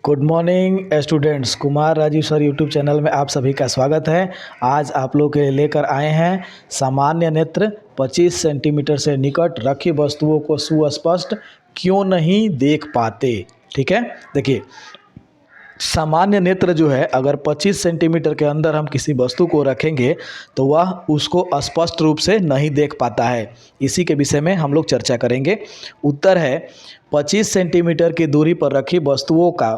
Good morning students. Kumar Rajeev sir YouTube channel में आप सभी का स्वागत है। आज आप लोग के लिए लेकर आए हैं सामान्य नेत्र 25 सेंटीमीटर से निकट रखी वस्तुओं को सुस्पष्ट क्यों नहीं देख पाते। ठीक है, देखिए सामान्य नेत्र जो है अगर 25 सेंटीमीटर के अंदर हम किसी वस्तु को रखेंगे तो वह उसको स्पष्ट रूप से नहीं देख पाता है। इसी के विषय में हम लोग चर्चा करेंगे। उत्तर है 25 सेंटीमीटर की दूरी पर रखी वस्तुओं का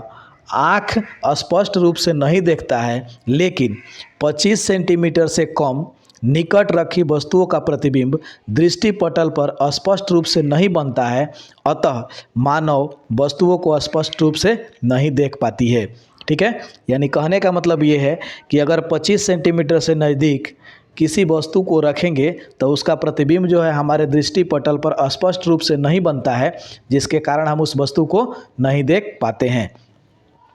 आँख स्पष्ट रूप से नहीं देखता है, लेकिन 25 सेंटीमीटर से कम निकट रखी वस्तुओं का प्रतिबिंब दृष्टिपटल पर स्पष्ट रूप से नहीं बनता है, अतः मानव वस्तुओं को स्पष्ट रूप से नहीं देख पाती है। ठीक है, यानी कहने का मतलब ये है कि अगर 25 सेंटीमीटर से नज़दीक किसी वस्तु को रखेंगे तो उसका प्रतिबिंब जो है हमारे दृष्टिपटल पर स्पष्ट रूप से नहीं बनता है, जिसके कारण हम उस वस्तु को नहीं देख पाते हैं।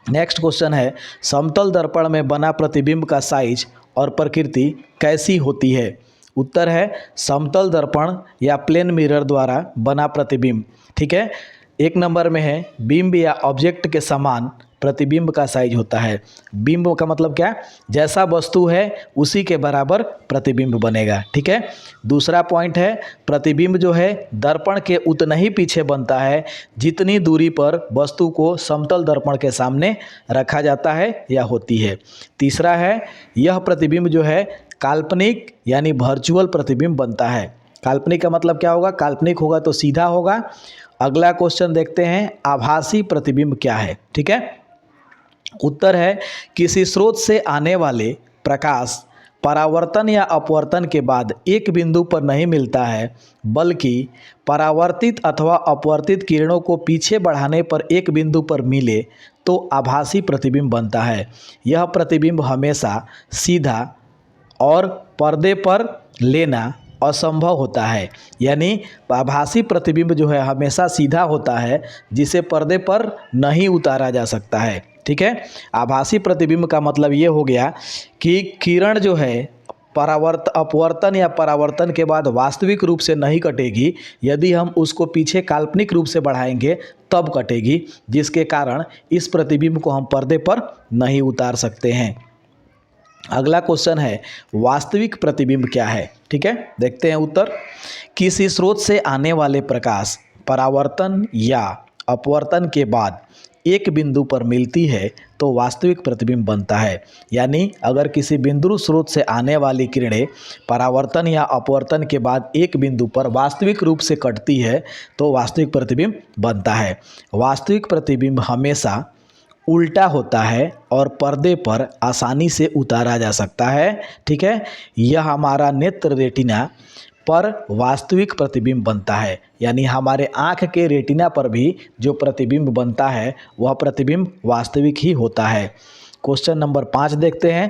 नेक्स्ट क्वेश्चन है, समतल दर्पण में बना प्रतिबिंब का साइज और प्रकृति कैसी होती है। उत्तर है समतल दर्पण या प्लेन मिरर द्वारा बना प्रतिबिंब। ठीक है, एक नंबर में है बिंब या ऑब्जेक्ट के समान प्रतिबिंब का साइज होता है। बिंब का मतलब क्या, जैसा वस्तु है उसी के बराबर प्रतिबिंब बनेगा। ठीक है, दूसरा पॉइंट है प्रतिबिंब जो है दर्पण के उतना ही पीछे बनता है जितनी दूरी पर वस्तु को समतल दर्पण के सामने रखा जाता है या होती है। तीसरा है यह प्रतिबिंब जो है काल्पनिक यानी वर्चुअल प्रतिबिंब बनता है। काल्पनिक का मतलब क्या होगा, काल्पनिक होगा तो सीधा होगा। अगला क्वेश्चन देखते हैं, आभासी प्रतिबिंब क्या है। ठीक है, उत्तर है किसी स्रोत से आने वाले प्रकाश परावर्तन या अपवर्तन के बाद एक बिंदु पर नहीं मिलता है, बल्कि परावर्तित अथवा अपवर्तित किरणों को पीछे बढ़ाने पर एक बिंदु पर मिले तो आभासी प्रतिबिंब बनता है। यह प्रतिबिंब हमेशा सीधा और पर्दे पर लेना असंभव होता है। यानी आभासी प्रतिबिंब जो है हमेशा सीधा होता है, जिसे पर्दे पर नहीं उतारा जा सकता है। ठीक है, आभासी प्रतिबिंब का मतलब ये हो गया कि किरण जो है अपवर्तन या परावर्तन के बाद वास्तविक रूप से नहीं कटेगी, यदि हम उसको पीछे काल्पनिक रूप से बढ़ाएंगे तब कटेगी, जिसके कारण इस प्रतिबिंब को हम पर्दे पर नहीं उतार सकते हैं। अगला क्वेश्चन है वास्तविक प्रतिबिंब क्या है। ठीक है, देखते हैं उत्तर। किसी स्रोत से आने वाले प्रकाश परावर्तन या अपवर्तन के बाद एक बिंदु पर मिलती है तो वास्तविक प्रतिबिंब बनता है। यानी अगर किसी बिंदु स्रोत से आने वाली किरणें परावर्तन या अपवर्तन के बाद एक बिंदु पर वास्तविक रूप से कटती है तो वास्तविक प्रतिबिंब बनता है। वास्तविक प्रतिबिंब हमेशा उल्टा होता है और पर्दे पर आसानी से उतारा जा सकता है। ठीक है, यह हमारा नेत्र रेटिना पर वास्तविक प्रतिबिंब बनता है। यानी हमारे आँख के रेटिना पर भी जो प्रतिबिंब बनता है वह प्रतिबिंब वास्तविक ही होता है। क्वेश्चन नंबर 5 देखते हैं,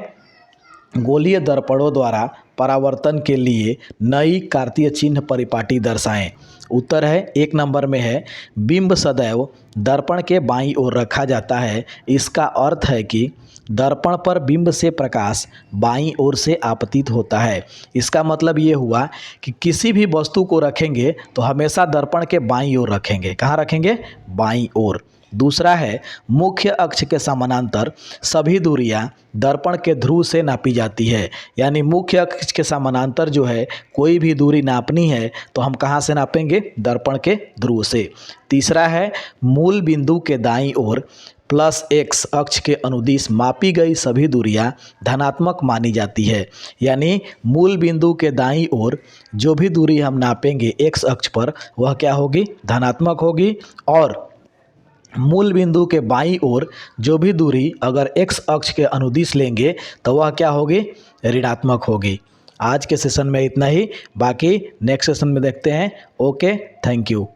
गोलीय दर्पणों द्वारा परावर्तन के लिए नई कार्तीय चिन्ह परिपाटी दर्शाएं। उत्तर है एक नंबर में है बिंब सदैव दर्पण के बाईं ओर रखा जाता है। इसका अर्थ है कि दर्पण पर बिंब से प्रकाश बाईं ओर से आपतित होता है। इसका मतलब ये हुआ कि किसी भी वस्तु को रखेंगे तो हमेशा दर्पण के बाईं ओर रखेंगे। कहाँ रखेंगे, बाईं ओर। दूसरा है मुख्य अक्ष के समानांतर सभी दूरियां दर्पण के ध्रुव से नापी जाती है। यानी मुख्य अक्ष के समानांतर जो है कोई भी दूरी नापनी है तो हम कहाँ से नापेंगे, दर्पण के ध्रुव से। तीसरा है मूल बिंदु के दाईं ओर +x अक्ष के अनुदिश मापी गई सभी दूरियां धनात्मक मानी जाती है। यानी मूल बिंदु के दाईं ओर जो भी दूरी हम नापेंगे x अक्ष पर वह क्या होगी, धनात्मक होगी, और मूल बिंदु के बाईं ओर जो भी दूरी अगर x अक्ष के अनुदिश लेंगे तो वह क्या होगी, ऋणात्मक होगी। आज के सेशन में इतना ही, बाकी नेक्स्ट सेशन में देखते हैं। Okay, thank you.